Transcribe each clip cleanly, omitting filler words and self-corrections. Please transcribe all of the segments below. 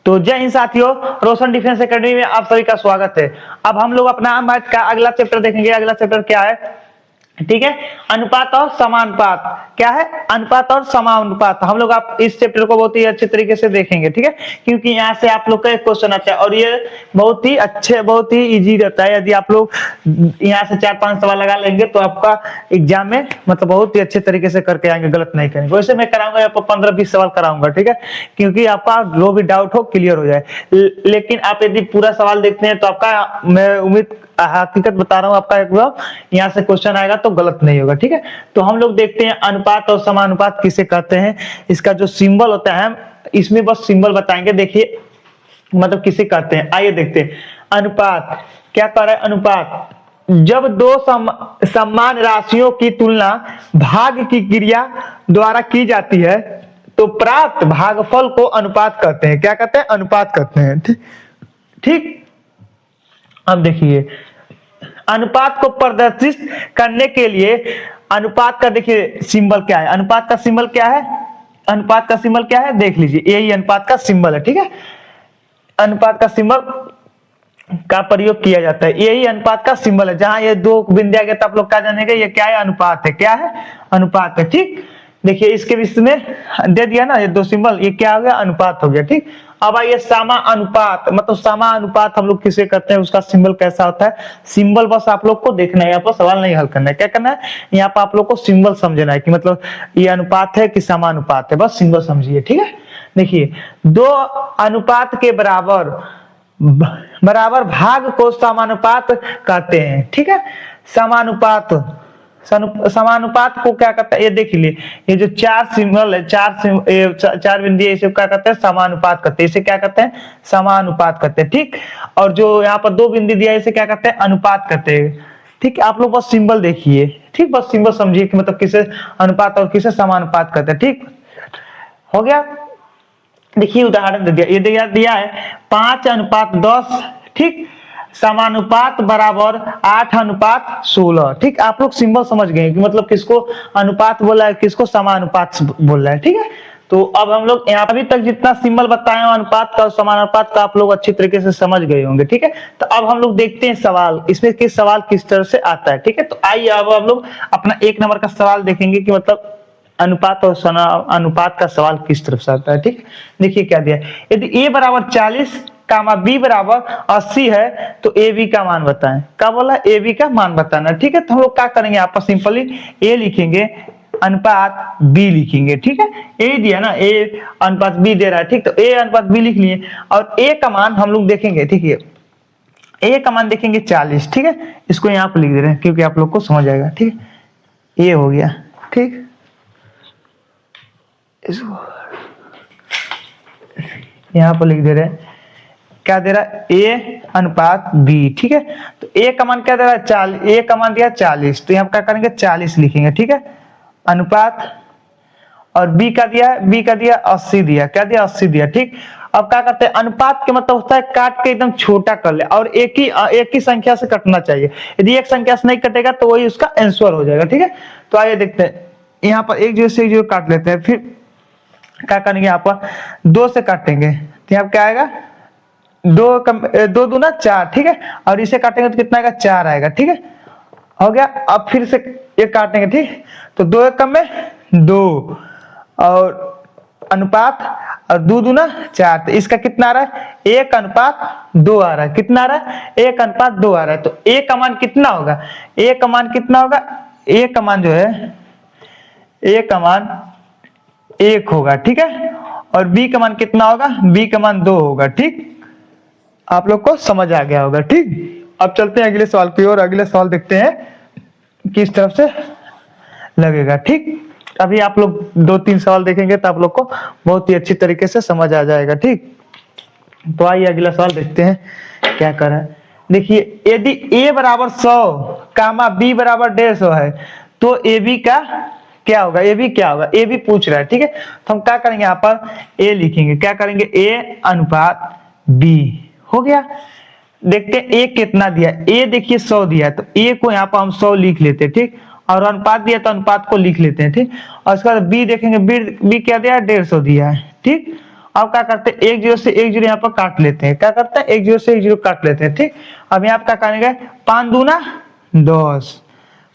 तो जय हिंद साथियों, रोशन डिफेंस एकेडमी में आप सभी का स्वागत है। अब हम लोग अपना मैथ का अगला चैप्टर देखेंगे। अगला चैप्टर क्या है, ठीक है, अनुपात और समानुपात। क्या है, अनुपात और समानुपात। हम लोग आप इस चैप्टर को बहुत ही अच्छे तरीके से देखेंगे, ठीक है, क्योंकि यहाँ से आप लोग का एक क्वेश्चन आता है और ये बहुत ही अच्छे, बहुत ही इजी रहता है। यदि आप लोग यहाँ से 4-5 सवाल लगा लेंगे तो आपका एग्जाम में मतलब बहुत ही अच्छे तरीके से करके आएंगे, गलत नहीं करेंगे। वैसे मैं कराऊंगा आपको 15-20 सवाल कराऊंगा, ठीक है, क्योंकि आपका जो भी डाउट हो क्लियर हो जाए। लेकिन आप यदि पूरा सवाल देखते हैं तो आपका, मैं उम्मीद हकीकत बता रहा हूं, आपका एकदम यहाँ से क्वेश्चन आएगा तो गलत नहीं होगा, ठीक है। तो हम लोग देखते हैं अनुपात और समानुपात किसे कहते हैं। इसका जो सिंबल होता है, हम इसमें बस सिंबल बताएंगे, देखिए मतलब किसे कहते हैं। आइए देखते हैं। अनुपात क्या कह रहा है, अनुपात जब दो समान राशियों की तुलना भाग की क्रिया द्वारा की जाती है तो प्राप्त भागफल को अनुपात कहते हैं। क्या कहते हैं, अनुपात कहते हैं, ठीक। अब देखिए, अनुपात को प्रदर्शित करने के लिए अनुपात का देखिए सिंबल क्या है। अनुपात का सिंबल क्या है, अनुपात का सिंबल क्या है, देख लीजिए, यही अनुपात का सिंबल है, ठीक है। अनुपात का सिंबल का प्रयोग किया जाता है, यही अनुपात का सिंबल है। जहां ये दो बिंदु आ गया तो आप लोग क्या जानेंगे, ये क्या है, अनुपात है। क्या है, अनुपात है, ठीक। देखिए इसके बीच में दे दिया ना ये दो सिंबल, ये क्या हो गया, अनुपात हो गया, ठीक। अब आइए समानुपात, मतलब समानुपात हम लोग किसे करते हैं, उसका सिंबल कैसा होता है। सिंबल बस आप लोग को देखना है, यहाँ पर सवाल नहीं हल करना है। क्या करना है, यहाँ पर आप लोग को सिंबल समझना है कि मतलब ये अनुपात है कि समानुपात है, बस सिंबल समझिए, ठीक है। देखिए, दो अनुपात के बराबर भाग को समानुपात कहते हैं, ठीक है। समानुपात, समानुपात को क्या कहता है, ये देख लीजिए, ये जो चार सिंबल है, चार बिंदु है, इसे क्या कहते हैं, समानुपात कहते हैं। इसे क्या कहते हैं, समानुपात कहते हैं, ठीक। और जो यहाँ पर दो बिंदु दिया है, इसे क्या कहते हैं, अनुपात कहते हैं, ठीक। आप लोग बस सिंबल देखिए, ठीक, बस सिंबल समझिए कि मतलब किसे अनुपात और किसे समानुपात कहते हैं, ठीक हो गया। देखिए उदाहरण दे दिया, ये दिया है 5:10, ठीक, समानुपात बराबर 8:16, ठीक। आप लोग सिंबल समझ गए कि मतलब किसको अनुपात बोला है, किसको समानुपात बोल रहा है, ठीक है। तो अब हम लोग यहाँ अभी तक जितना सिंबल बताए हैं अनुपात का और समानुपात का, आप लोग अच्छी तरीके से समझ गए होंगे, ठीक है। तो अब हम लोग देखते हैं सवाल, इसमें किस सवाल किस तरह से आता है, ठीक है। तो आइए अब हम लोग अपना 1 नंबर का सवाल देखेंगे कि मतलब अनुपात और अनुपात का सवाल किस तरफ से आता है, ठीक। देखिए क्या दिया है, यदि a बराबर 40 कामा b बराबर 80 है तो ए बी का मान बताएं। क्या बोला, ए बी का मान बताना, ठीक है। तो हम लोग क्या करेंगे, आप सिंपली ए लिखेंगे, अनुपात बी लिखेंगे, ठीक है। ए दिया ना, ए अनुपात बी दे रहा है, ठीक। तो ए अनुपात बी लिख लिए और ए का मान हम लोग देखेंगे, ठीक है। ए का मान देखेंगे 40, ठीक है। इसको यहाँ पर लिख दे रहे हैं क्योंकि आप लोग को समझ आएगा, ठीक है। ये हो गया, ठीक। इसको यहाँ पर लिख दे रहे हैं, क्या दे रहा है, ए अनुपात बी, ठीक है। तो ए का मान क्या दे रहा है, 40, ए का मान दिया 40, तो यहाँ क्या करेंगे 40 लिखेंगे, ठीक है, अनुपात। और बी का दिया है, बी का दिया 80 दिया, क्या दिया, 80 दिया, ठीक। अब क्या करते हैं, अनुपात के मतलब होता है काट के एकदम छोटा कर ले और एक ही संख्या से कटना चाहिए। यदि एक संख्या से नहीं कटेगा तो वही उसका आंसर हो जाएगा, ठीक है। तो आइए देखते हैं, यहाँ पर एक जीरो से एक जीरो काट लेते हैं, फिर क्या करेंगे, यहाँ पर 2 से काटेंगे तो यहाँ क्या आएगा, 2 दूना 4, ठीक है। और इसे काटेंगे तो कितना आएगा, 4 आएगा, ठीक है, हो गया। अब फिर से ये काटेंगे, ठीक, तो 2 1 में 2 और अनुपात और 2 दूना 4, तो इसका कितना आ रहा है, 1:2 आ रहा है। कितना आ रहा है, 1:2 आ रहा है। तो ए का मान कितना होगा, ए का मान कितना होगा, ए का मान जो है, ए का मान 1 होगा, ठीक है। और बी का मान कितना होगा, बी का मान 2 होगा, ठीक। आप लोग को समझ आ गया होगा, ठीक। अब चलते हैं अगले सवाल की ओर। अगले सवाल देखते हैं किस तरफ से लगेगा, ठीक। अभी आप लोग 2-3 सवाल देखेंगे तो आप लोग को बहुत ही अच्छी तरीके से समझ आ जाएगा, ठीक। तो आइए अगला सवाल देखते हैं क्या कर रहा है। देखिए, यदि a बराबर 100 कामा b बराबर 150 है तो ए बी का क्या होगा, ए बी क्या होगा, ए बी पूछ रहा है, ठीक है। तो हम क्या करेंगे, यहाँ पर ए लिखेंगे, क्या करेंगे, ए अनुपात बी, हो गया। देखते हैं ए कितना दिया, ए देखिए 100 दिया है तो ए को यहाँ पर हम 100 लिख लेते हैं, ठीक। और अनुपात दिया तो अनुपात को लिख लेते हैं, ठीक। और उसके बाद बी देखेंगे, बी क्या दिया है, 150 दिया है, ठीक। अब क्या करते हैं, एक जीरो से एक जीरो यहाँ पर काट लेते हैं। क्या करते हैं, एक जीरो से एक जीरो काट लेते हैं। ठीक, अब यहाँ पर क्या करेंगे, 5 दूना 10,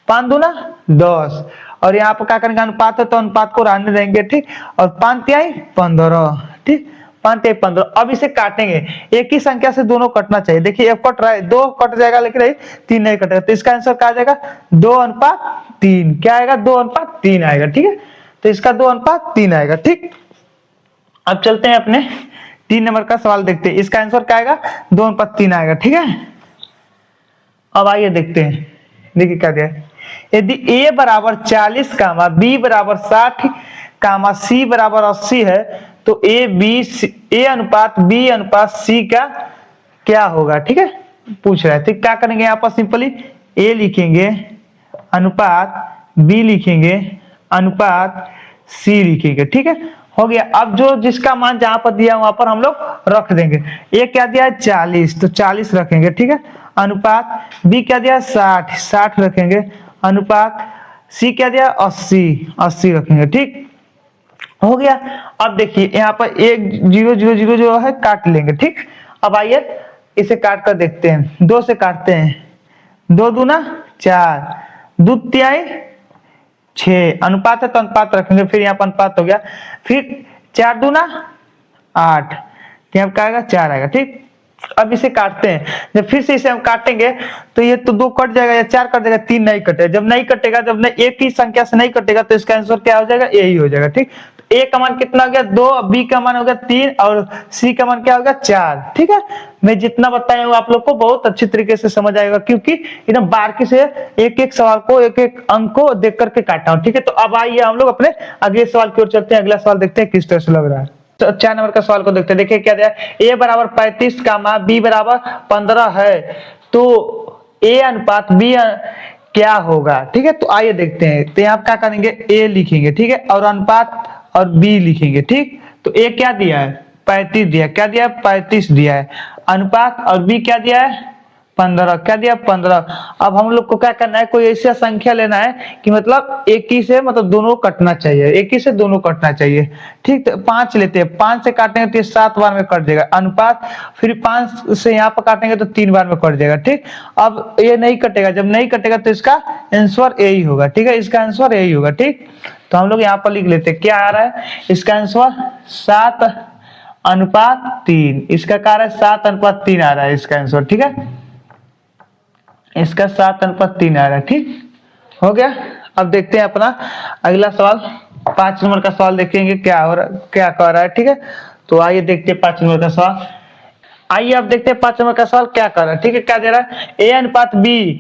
5 दूना 10, और यहाँ पर क्या करेंगे, अनुपात है तो अनुपात को रहने देंगे। ठीक, और 5 तिहाई 15। ठीक, 5 तिहाई 15। अब इसे काटेंगे, एक ही संख्या से दोनों कटना चाहिए। देखिए एक कट रहा है, 2 कट जाएगा लेकिन 3 नहीं कटेगा, तो इसका आंसर क्या आ जाएगा, 2:3। क्या आएगा, 2:3 आएगा। ठीक है, तो इसका 2:3 आएगा। ठीक, अब चलते हैं अपने 3 नंबर का सवाल देखते हैं, इसका आंसर क्या आएगा, 2:3 आएगा। ठीक है, अब आइए देखते हैं। देखिए क्या दिया है, यदि a बराबर 40 कामा b बराबर 60 कामा c बराबर 80 है तो a अनुपात b अनुपात c का क्या होगा। ठीक है, पूछ रहा है। ठीक, क्या करेंगे, यहाँ पर सिंपली a लिखेंगे, अनुपात b लिखेंगे, अनुपात c लिखेंगे। ठीक है, हो गया। अब जो जिसका मान जहां पर दिया वहां पर हम लोग रख देंगे। ए क्या दिया है, 40, तो 40 रखेंगे। ठीक है, अनुपात बी क्या दिया, 60, 60 रखेंगे, अनुपात सी क्या दिया, 80, 80 रखेंगे। ठीक, हो गया। अब देखिए यहाँ पर 1 0 0 0 जो है काट लेंगे। ठीक, अब आइए इसे काट कर देखते हैं। 2 से काटते हैं, 2 दूना 4, 2 तिहाई 6, अनुपात है तो अनुपात रखेंगे, फिर यहाँ पर अनुपात हो गया, फिर 4 दूना 8, यहाँ क्या आएगा, 4 आएगा। ठीक, अब इसे काटते हैं, जब फिर से इसे हम काटेंगे तो ये तो 2 कट जाएगा या 4 कट जाएगा, 3 नहीं कटेगा। जब नहीं कटेगा, जब नहीं एक ही संख्या से नहीं कटेगा तो इसका आंसर क्या हो जाएगा, यही हो जाएगा। ठीक, तो ए का मान कितना हो गया, 2, बी का मान हो गया 3 और सी का मान क्या होगा, 4। ठीक है, मैं जितना बताया हूँ आप लोग को बहुत अच्छी तरीके से समझ आएगा, क्योंकि एकदम बारीकी से एक एक सवाल को, एक एक अंक को देख करके काटा हूँ। ठीक है, तो अब आइए हम लोग अपने अगले सवाल की ओर चलते हैं। अगला सवाल देखते हैं किस तरह से लग रहा है। तो 4 नंबर का सवाल को देखते हैं। देखिए क्या दिया है, a बराबर 35 कामा b बराबर 15 है तो a अनुपात b क्या होगा। ठीक है, तो आइए देखते हैं। तो यहाँ क्या करेंगे, a लिखेंगे। ठीक है, और अनुपात और b लिखेंगे। ठीक, तो a क्या दिया है, 35 दिया, क्या दिया है, 35 दिया है, अनुपात और b क्या दिया है, 15, क्या दिया, 15। अब हम लोग को क्या करना है, कोई ऐसा संख्या लेना है कि मतलब एक ही से मतलब दोनों कटना चाहिए, एक ही से दोनों कटना चाहिए। ठीक, तो 5 लेते हैं, 5 से काटेंगे तो 7 बार में कट जाएगा, अनुपात फिर 5 से यहाँ पर काटेंगे तो 3 बार में कट जाएगा। ठीक, अब ये नहीं कटेगा, जब नहीं कटेगा तो इसका आंसर यही होगा। ठीक है, इसका आंसर यही होगा। ठीक, तो हम लोग यहाँ पर लिख लेते हैं, क्या आ रहा है, इसका आंसर 7:3, इसका क्या आ रहा है, 7:3 आ रहा है इसका आंसर। ठीक है, इसका 7:3 आ रहा है। ठीक, हो गया। अब देखते हैं अपना अगला सवाल, 5 नंबर का सवाल देखेंगे क्या हो रहा, क्या कह रहा है। ठीक है, तो आइए देखते हैं 5 नंबर का सवाल। आइए अब देखते हैं 5 नंबर का सवाल क्या कर रहा है। ठीक है, क्या दे रहा है, a अनुपात b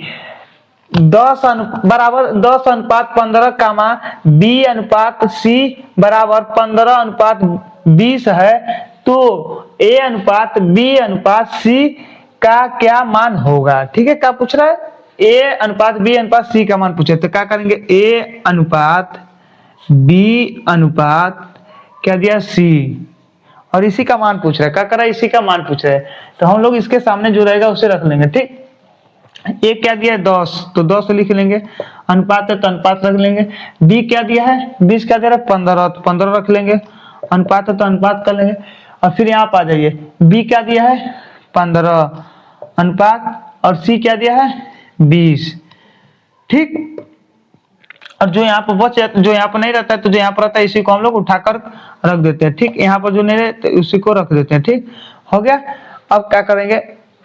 10:15 कामा b अनुपात c बराबर 15:20 है तो a अनुपात b अनुपात c का क्या मान होगा। ठीक है, क्या पूछ रहा है, a अनुपात b अनुपात c का मान पूछे, तो क्या करेंगे, a अनुपात b अनुपात क्या दिया, c, और इसी का मान पूछ रहा है। क्या कर रहा है, इसी का मान पूछ रहा है, तो हम लोग इसके सामने जो रहेगा उसे रख लेंगे। ठीक, a क्या दिया है, 10, तो 10 लिख लेंगे, अनुपात है तो अनुपात रख लेंगे, b क्या दिया है, 20 क्या दे रहा है, 15, तो 15 रख लेंगे, अनुपात है तो अनुपात कर लेंगे, और फिर यहाँ पर आ जाइए, b क्या दिया है, 15, अनुपात, और c क्या दिया है, 20। ठीक, और जो यहाँ पर बच जाता, जो यहाँ पर नहीं रहता है तो जो यहाँ पर रहता है इसी को हम लोग उठाकर रख देते हैं। ठीक, यहाँ पर जो नहीं रहते उसी को रख देते हैं। ठीक, हो गया। अब क्या करेंगे,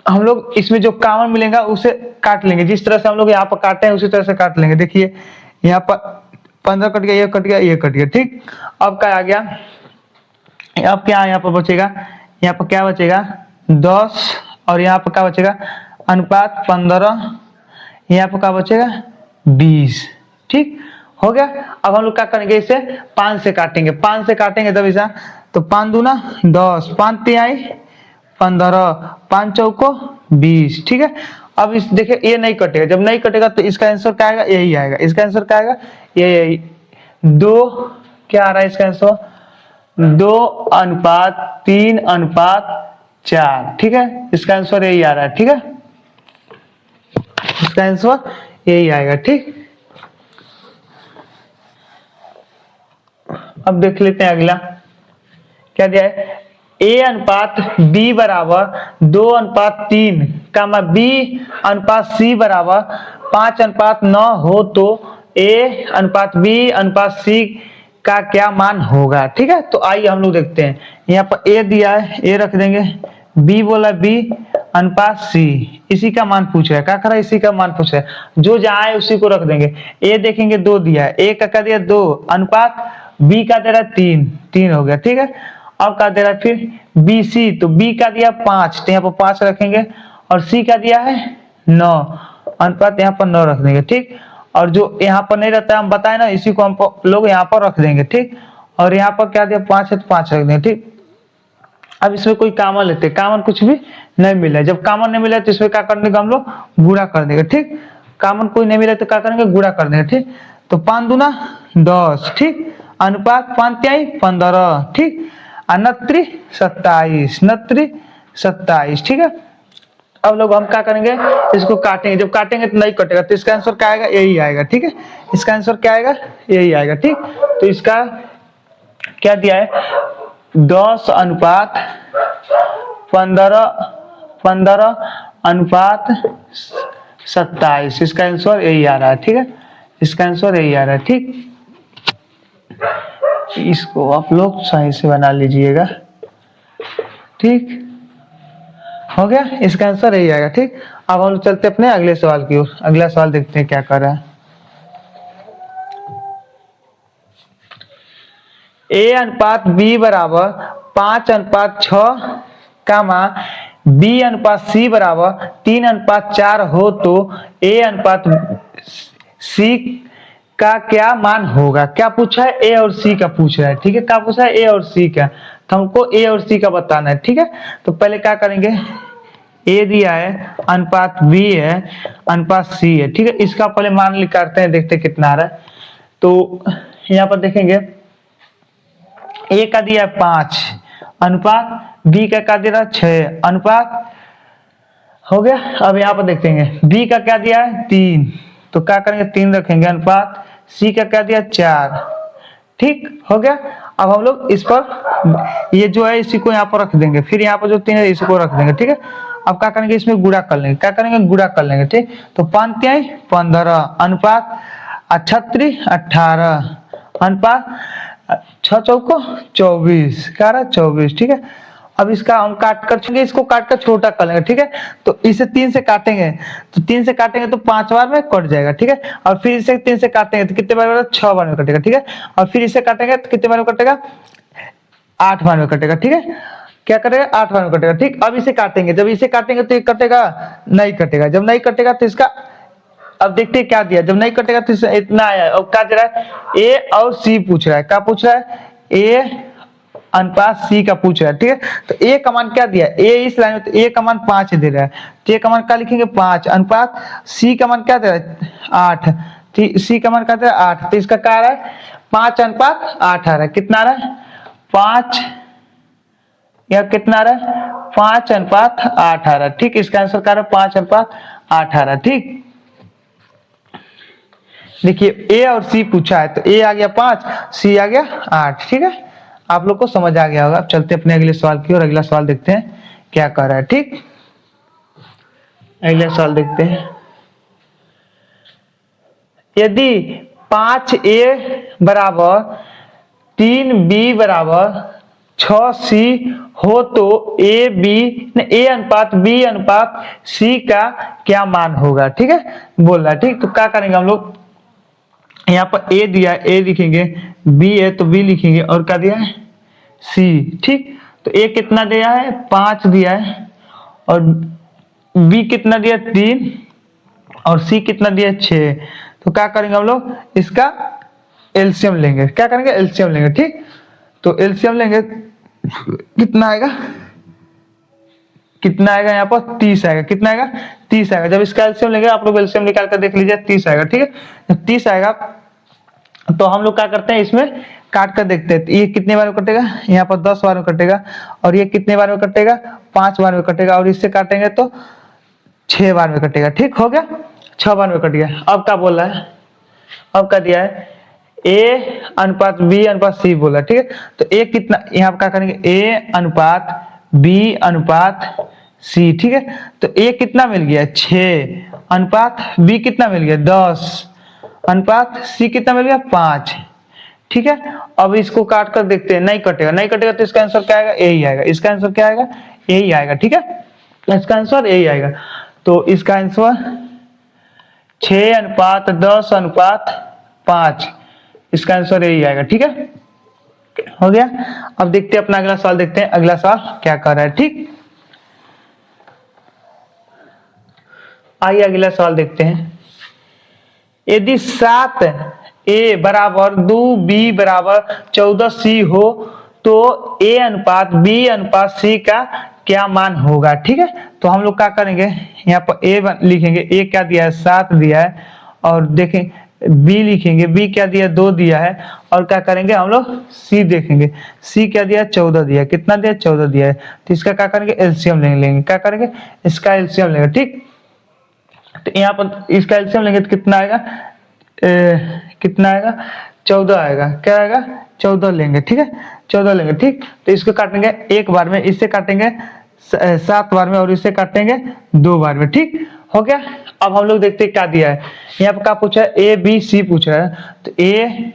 हम लोग इसमें जो कॉमन मिलेगा उसे काट लेंगे, जिस तरह से हम लोग यहाँ पर काटे हैं उसी तरह से काट लेंगे। देखिए यहाँ पर 15 कट गया, ये कट गया, ये कट गया। ठीक, अब क्या आ गया, अब क्या यहाँ पर बचेगा, यहाँ पर क्या बचेगा, 10, और यहाँ पर क्या बचेगा, अनुपात 15, यहाँ पर क्या बचेगा, 20। ठीक, हो गया। अब हम लोग क्या करेंगे, इसे 5 से काटेंगे, 5 से काटेंगे तब इसा, तो 5 दूना 10, 5 तिहाई 15, 5 चौको 20। ठीक है, अब इस देखिए ये नहीं कटेगा, जब नहीं कटेगा तो इसका आंसर क्या आएगा, यही आएगा, इसका आंसर क्या आएगा, यही 2, क्या आ रहा है इसका आंसर, 2:3:4। ठीक है, इसका आंसर यही आ रहा है। ठीक है, इसका आंसर यही आएगा। ठीक, अब देख लेते हैं अगला क्या दिया है, ए अनुपात बी बराबर 2:3 कामा बी अनुपात सी बराबर 5:9 हो तो ए अनुपात बी अनुपात सी का क्या मान होगा। ठीक है, तो आइए हम लोग देखते हैं। यहाँ पर ए दिया है, ए रख देंगे, बी बोला बी अनुपात सी, इसी का मान पूछ रहा है, क्या कर रहा है, इसी का मान पूछ रहा है, जो जहां है उसी को रख देंगे। ए देखेंगे 2 दिया है, ए का क्या दिया 2 अनुपात बी का दे रहा है 3, 3 हो गया। ठीक है, अब क्या दे रहा है फिर बी सी, तो बी का दिया 5, तो यहाँ पर 5 रखेंगे, और सी का दिया है 9 अनुपात यहाँ पर 9 रख देंगे। ठीक, और जो यहाँ पर नहीं रहता है हम बताए ना, इसी को हम लोग यहाँ पर रख देंगे। ठीक, और यहाँ पर क्या दिया 5 है तो 5 रख देंगे। ठीक, अब इसमें कोई कामन लेते, कामन कुछ भी नहीं मिला, जब कामन नहीं मिला तो इसमें क्या करने का हम लोग गुणा कर देंगे। ठीक, कामन कोई नहीं मिला तो क्या करेंगे गुणा कर देंगे। ठीक, तो 5 दूना 10, ठीक, अनुपात 5 15, ठीक, अनत्री 27, नत्री 27। ठीक है, अब लोग हम क्या करेंगे, इसको काटेंगे, जब काटेंगे तो नहीं कटेगा, तो इसका आंसर क्या आएगा, यही आएगा। ठीक है, इसका आंसर क्या आएगा, यही आएगा। ठीक, तो इसका क्या दिया है 10 अनुपात 15 अनुपात 27, इसका आंसर यही आ रहा है। ठीक है, इसका आंसर यही आ रहा है। ठीक, इसको आप लोग सही से बना लीजिएगा। ठीक, हो गया, इसका आंसर यही आएगा। ठीक, अब हम लोग चलते अपने अगले सवाल की ओर। अगला सवाल देखते हैं क्या कर रहा है। ए अनुपात बी बराबर 5:6 कामा बी अनुपात सी बराबर 3:4 हो तो ए अनुपात सी का क्या मान होगा। क्या पूछा है, ए और सी का पूछ रहा है। ठीक है, क्या पूछा है, ए और सी का, तो हमको ए और सी का बताना है। ठीक है, तो पहले क्या करेंगे, ए दिया है, अनुपात बी है, अनुपात सी है। ठीक है, इसका पहले मान निकालते हैं, देखते कितना आ रहा है। तो यहाँ पर देखेंगे ए का दिया है 5 अनुपात बी का दे रहा है 6 अनुपात, हो गया। अब यहाँ पर देखेंगे बी का क्या दिया है 3, तो क्या करेंगे 3 रखेंगे, अनुपात सी का क्या दिया 4। ठीक, हो गया। अब हम लोग इस पर ये जो है इसी को यहाँ पर रख देंगे, फिर यहाँ पर जो 3 है इसी को रख देंगे। ठीक है, अब क्या करेंगे, इसमें गुणा कर लेंगे, क्या करेंगे गुणा कर लेंगे। ठीक, तो 5 15 अनुपात 36 18 अनुपात 6 चौको 24, क्या रहा 24। ठीक है, अब इसका हम काट कर चुके, इसको काट कर छोटा कर लेंगे। ठीक है, तो इसे 3 से काटेंगे, तो 3 से काटेंगे तो 5 बार में कट जाएगा। ठीक है, और फिर इसे 3 से काटेंगे तो कितने बार में, 6 बार में कटेगा। ठीक है, और फिर इसे काटेंगे तो कितने बार में कटेगा, 8 बार में कटेगा। ठीक है, क्या करेगा 8 बार में कटेगा। ठीक, अब इसे काटेंगे, जब इसे काटेंगे तो ये कटेगा नहीं कटेगा, जब नहीं कटेगा तो इसका, अब देखते हैं क्या दिया, जब नहीं कटेगा तो इतना आया। और क्या दे रहा है, ए और सी पूछ रहा है, क्या पूछ रहा है, ए अनुपात सी का पूछ रहा है। ठीक है, तो ए का मान क्या दिया, ए इस लाइन में, तो ए का मान 5 दे रहा है, तो ए का मान क्या लिखेंगे 5 अनुपात सी का मान क्या दे रहा है 8, ठीक, सी का मान क्या दे रहा है 8, तो इसका क्या आ रहा है 5 अनुपात 8 आ रहा है। कितना आ रहा है 5, या कितना आ रहा है 5 अनुपात 8 आ रहा है। ठीक, इसका आंसर क्या आ रहा है 5 अनुपात 8 आ रहा है। ठीक, देखिए ए और सी पूछा है, तो ए आ गया 5, सी आ गया 8। ठीक है, आप लोग को समझ आ गया होगा। अब चलते अपने अगले सवाल की और अगला सवाल देखते हैं क्या कर रहा है। ठीक, अगला सवाल देखते हैं, यदि 5a बराबर 3b बराबर 6c हो तो ए अनुपात बी अनुपात सी का क्या मान होगा। ठीक है, बोल रहा है। ठीक, तो क्या करेंगे हम लोग, यहाँ पर ए दिया है, ए लिखेंगे, बी है तो बी लिखेंगे, और क्या दिया है सी। ठीक, तो ए कितना दिया है 5 दिया है, और बी कितना दिया 3, और सी कितना दिया 6। तो क्या करेंगे हम लोग, इसका एलसीएम लेंगे, क्या करेंगे एलसीएम लेंगे। ठीक, तो एलसीएम लेंगे, कितना आएगा, कितना आएगा यहाँ पर 30 आएगा, कितना आएगा 30 आएगा। जब इसका एलसीएम लेंगे, आप लोग एलसीएम निकाल कर देख लीजिए, 30 आएगा। ठीक है, जब 30 आएगा तो हम लोग क्या करते हैं, इसमें काट कर देखते हैं, तो ये कितने बार में कटेगा, यहाँ पर 10 बार में कटेगा, और ये कितने बार में कटेगा 5 बार में कटेगा, और इससे काटेंगे तो 6 बार में कटेगा। ठीक, हो गया, 6 बार में कट गया। अब क्या बोल रहा है, अब क्या दिया है, ए अनुपात बी अनुपात सी बोला, ठीक है। तो ए कितना, यहाँ पर क्या करेंगे, ए अनुपात बी अनुपात सी, ठीक है। तो ए कितना मिल गया 6 अनुपात बी कितना मिल गया 10 अनुपात सी कितना मिल गया 5, ठीक है। अब इसको काट कर देखते हैं, नहीं कटेगा, नहीं कटेगा तो इसका आंसर क्या आएगा, यही आएगा। इसका आंसर क्या आएगा, यही आएगा, ठीक है। इसका आंसर यही आएगा। तो इसका आंसर 6 अनुपात 10 अनुपात 5, इसका आंसर यही आएगा, ठीक है। हो गया। अब देखते हैं अपना अगला सवाल, देखते हैं अगला सवाल क्या कर रहा है, ठीक। आइए अगला सवाल देखते हैं। यदि 7 ए बराबर 2 बी बराबर 14 सी हो तो ए अनुपात बी अनुपात सी का क्या मान होगा, ठीक है। तो हम लोग क्या करेंगे, यहाँ पर ए लिखेंगे, ए क्या दिया है 7 दिया है, और देखें बी लिखेंगे, बी क्या दिया 2 दिया है, और क्या करेंगे हम लोग सी देखेंगे, सी क्या दिया 14 दिया है, कितना दिया 14 दिया है। तो इसका क्या करेंगे एलसीएम लेंगे, क्या करेंगे इसका एलसीएम लेंगे, ठीक। तो यहाँ पर इसका एलसीएम लेंगे तो कितना आएगा, कितना आएगा 14 आएगा, क्या आएगा 14 लेंगे, ठीक है 14 लेंगे, ठीक। तो इसको काटेंगे एक बार में, इससे काटेंगे 7 बार में, और इससे काटेंगे 2 बार में, ठीक हो गया। अब हम लोग देखते हैं क्या दिया है, यहाँ पर क्या पूछा है, ए बी सी पूछ रहा है। तो ए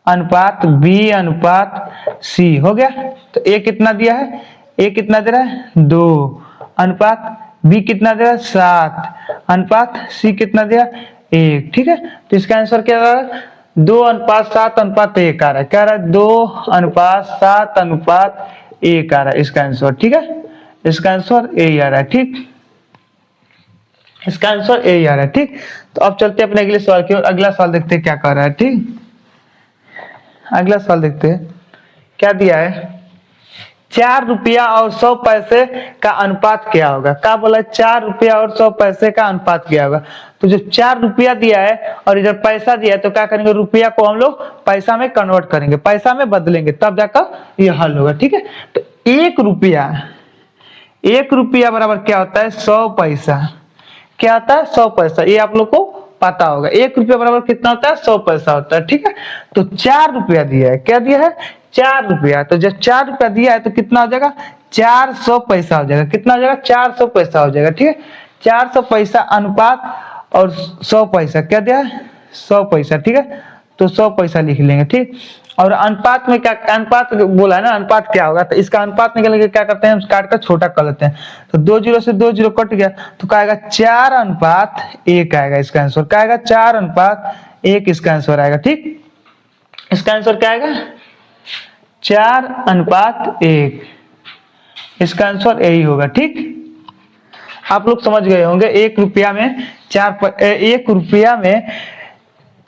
अनुपात बी अनुपात सी हो गया। तो ए कितना दिया है, ए कितना दे रहा है 2 अनुपात बी कितना दे रहा है 7 अनुपात सी कितना दिया 1, ठीक है। तो इसका आंसर क्या आ रहा है 2 अनुपात 7 अनुपात 1 आ रहा है, क्या आ रहा है 2 अनुपात 7 अनुपात 1 आ रहा है इसका आंसर, ठीक है। इसका आंसर यही आ रहा है, ठीक। इसका आंसर यही आ रहा है, ठीक। तो अब चलते हैं अपने अगले सवाल की ओर। अगला सवाल देखते हैं क्या कर रहा है, ठीक। अगला सवाल देखते हैं क्या दिया है, 4 रुपया और 100 पैसे का अनुपात क्या होगा। क्या बोला, 4 रुपया और 100 पैसे का अनुपात क्या होगा। तो जो 4 रुपया दिया है और इधर पैसा दिया है, तो क्या करेंगे रुपया को हम लोग पैसा में कन्वर्ट करेंगे, पैसा में बदलेंगे, तब जाकर ये हल होगा, ठीक है। तो 1 रुपया बराबर क्या होता है 100 पैसा, क्या होता है 100 पैसा, ये आप लोग को पता होगा। 1 रुपया बराबर कितना होता है 100 पैसा होता है, ठीक है। तो 4 रुपया दिया है, क्या दिया है 4 रुपया। तो जब 4 रुपया दिया है तो कितना हो जाएगा 400 पैसा हो जाएगा, कितना हो जाएगा 400 पैसा हो जाएगा, ठीक है। 400 पैसा अनुपात और 100 पैसा क्या दिया है 100 पैसा, ठीक है। तो 100 पैसा लिख लेंगे, ठीक। और अनुपात में क्या, अनुपात बोला है ना, अनुपात क्या होगा, तो इसका अनुपात निकालने के क्या करते हैं हम काट कर छोटा कर लेते हैं। तो 2 0 से 2 0 कट गया, तो क्या आएगा 4 अनुपात 1 आएगा इसका आंसर, क्या आएगा 4 अनुपात 1 इसका आंसर आएगा, ठीक। इसका आंसर क्या आएगा 4 अनुपात 1, इसका आंसर यही होगा, ठीक। आप लोग समझ गए होंगे 1 रुपया में 1 रुपया में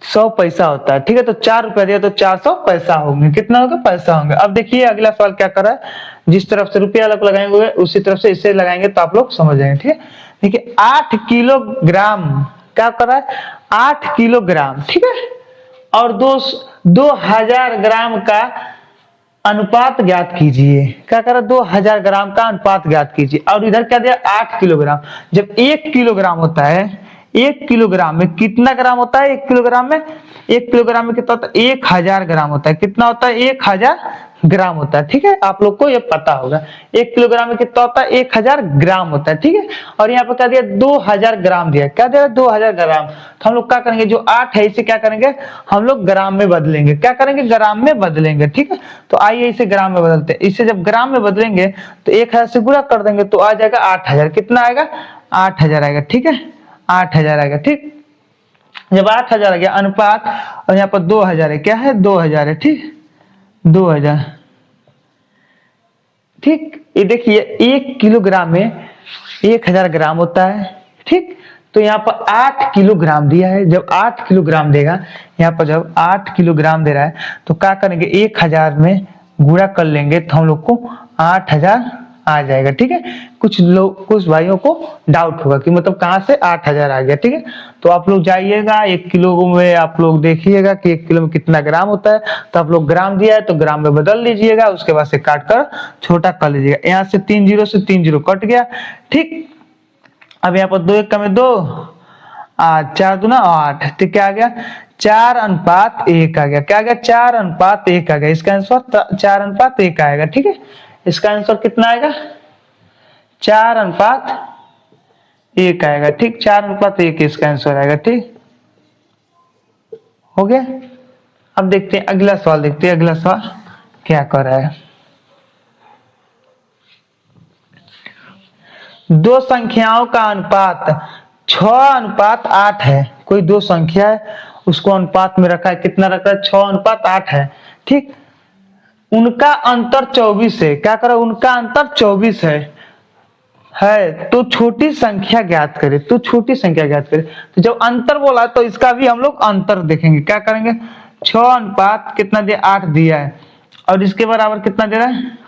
100 पैसा होता है, ठीक है। तो 4 रुपया दिया तो 400 पैसा होंगे, कितना होगा पैसा होंगे। अब देखिए अगला सवाल क्या कर रहा है, जिस तरफ से रुपया लगाएंगे उसी तरफ से इसे लगाएंगे तो आप लोग समझ जाएंगे, ठीक है। देखिए 8 किलोग्राम क्या कर रहा है 8 किलोग्राम, ठीक है, और 2000 ग्राम का अनुपात ज्ञात कीजिए। क्या कर रहा है 2000 ग्राम का अनुपात ज्ञात कीजिए, और इधर क्या दिया 8 किलोग्राम। जब 1 किलोग्राम होता है, 1 किलोग्राम में कितना ग्राम होता है 1 किलोग्राम में, 1 किलोग्राम में कितना होता है 1000 ग्राम होता है, कितना होता है 1000 ग्राम होता है, ठीक है। आप लोग को ये पता होगा 1 किलोग्राम में कितना होता है 1000 ग्राम होता है, ठीक है। और यहाँ पे क्या दिया 2000 ग्राम दिया, क्या दिया 2000 ग्राम। तो हम लोग क्या करेंगे जो 8 है इसे क्या करेंगे हम लोग ग्राम में बदलेंगे, क्या करेंगे ग्राम में बदलेंगे, ठीक है। तो आइए इसे ग्राम में बदलते हैं, इसे जब ग्राम में बदलेंगे तो 1000 से गुणा कर देंगे तो आ जाएगा 8000, कितना आएगा 8000 आएगा, ठीक है 8000 आएगा, ठीक। जब 8000 आ गया अनुपात, और यहाँ पर 2000 है, क्या है 2000 है, ठीक 2000, ठीक। ये देखिए 1 किलोग्राम में 1000 ग्राम होता है, ठीक। तो यहाँ पर 8 किलोग्राम दिया है, जब 8 किलोग्राम देगा, यहाँ पर जब 8 किलोग्राम दे रहा है तो क्या करेंगे 1000 में गुणा कर लेंगे तो हम लोग को 8000 आ जाएगा, ठीक है। कुछ भाइयों को डाउट होगा कि मतलब कहाँ से 8000 आ गया, ठीक है। तो आप लोग जाइएगा 1 किलो में आप लोग देखिएगा कि 1 किलो में कितना ग्राम होता है, तो आप लोग ग्राम दिया है तो ग्राम में बदल लीजिएगा, उसके बाद से काट कर छोटा कर लीजिएगा। यहाँ से 3 0 से 3 0 कट गया, ठीक। अब यहाँ पर 2 1 का में 2 8 4 दूना 8, तो क्या आ गया 4:1 आ गया। क्या आ गया? 4:1 आ गया। इसका आंसर 4:1 आएगा। ठीक है, इसका आंसर कितना आएगा? 4:1 आएगा। ठीक, 4:1 इसका आंसर आएगा। ठीक, हो गया। अब देखते हैं अगला सवाल, देखते हैं अगला सवाल क्या कर रहा है। दो संख्याओं का अनुपात 6:8 है। कोई दो संख्या है, उसको अनुपात में रखा है। कितना रखा है? 6:8 है। ठीक, उनका अंतर 24 है। क्या करो? उनका अंतर 24 है तो छोटी संख्या ज्ञात करें। तो छोटी संख्या ज्ञात करें, तो जब अंतर बोला तो इसका भी हम लोग अंतर देखेंगे। क्या करेंगे? 6 कितना दिया? 8 दिया है, और इसके बराबर कितना दे रहा है?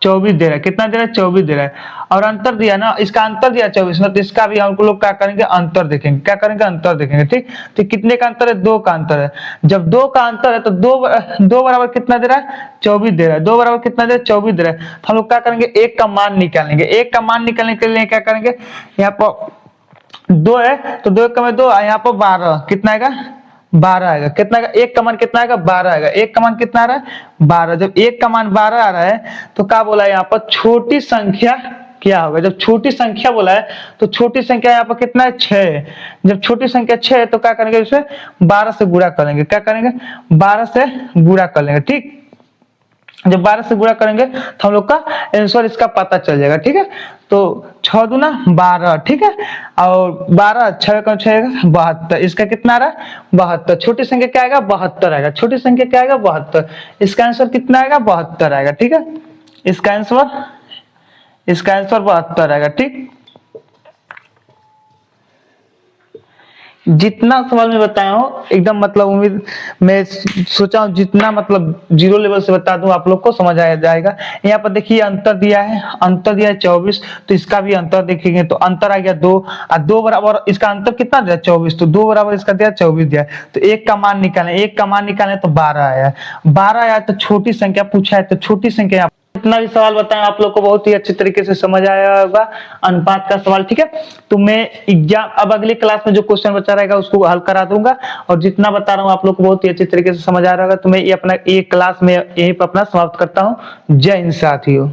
24 दे रहा है। कितना दे रहा है? 24 दे रहा है, और अंतर दिया ना, इसका अंतर दिया 24 ना, तो इसका भी हम लोग क्या करेंगे? अंतर देखेंगे। क्या करेंगे? अंतर देखेंगे। ठीक, तो कितने का अंतर है? 2 का अंतर है। जब 2 का अंतर है तो दो बराबर कितना दे रहा है? 24 दे रहा है। 2 बराबर कितना दे रहा है? 24 दे रहा है। तो हम लोग क्या करेंगे? 1 का मान निकालेंगे। 1 का मान निकालने के लिए क्या करेंगे? यहाँ पर 2 है तो 2 का में 2, यहाँ पर 12, कितना आएगा? 12 आएगा। कितना आएगा? 1 का मान कितना आएगा? 12 आएगा। 1 का मान कितना आ रहा है? 12। जब 1 का मान 12 आ रहा है तो क्या बोला है यहाँ पर? छोटी संख्या क्या होगा? जब छोटी संख्या बोला है तो छोटी संख्या यहाँ पर कितना है? 6। जब छोटी संख्या 6 है तो क्या करेंगे? इसे 12 से गुणा करेंगे। क्या करेंगे? 12 से गुणा कर लेंगे। ठीक, जब 12 से गुणा करेंगे तो हम लोग का आंसर इसका पता चल जाएगा। ठीक है, तो 6 दूना 12। ठीक है, और 12 6 का 6 72। इसका कितना आ रहा है? 72। छोटी संख्या क्या आएगा? 72 आएगा। छोटी संख्या क्या आएगा? 72। इसका आंसर कितना आएगा? 72 आएगा। ठीक है, इसका आंसर 72 आएगा। ठीक, जितना सवाल में बताया हूँ एकदम मतलब उम्मीद मैं सोचा हूँ जितना मतलब जीरो लेवल से बता दूं आप लोग को समझ आया जाएगा। यहाँ पर देखिए अंतर दिया है, 24, तो इसका भी अंतर देखेंगे तो अंतर आ गया 2, और 2 बराबर इसका अंतर कितना दिया? 24, तो 2 बराबर इसका दिया 24 दिया। तो 1 का मान निकालें। 1 का मान निकालें तो 12 आया। 12 आया तो छोटी संख्या पूछा है, तो छोटी संख्या इतना भी सवाल बताया आप लोग को बहुत ही अच्छे तरीके से समझ आया होगा अनुपात का सवाल। ठीक है, तो मैं एग्जाम अब अगली क्लास में जो क्वेश्चन बचा रहेगा उसको हल करा दूंगा, और जितना बता रहा हूँ आप लोग को बहुत ही अच्छे तरीके से समझ आ रहा होगा। तो मैं ये क्लास में यहीं पर अपना समाप्त करता हूँ। जय हिंद साथियों।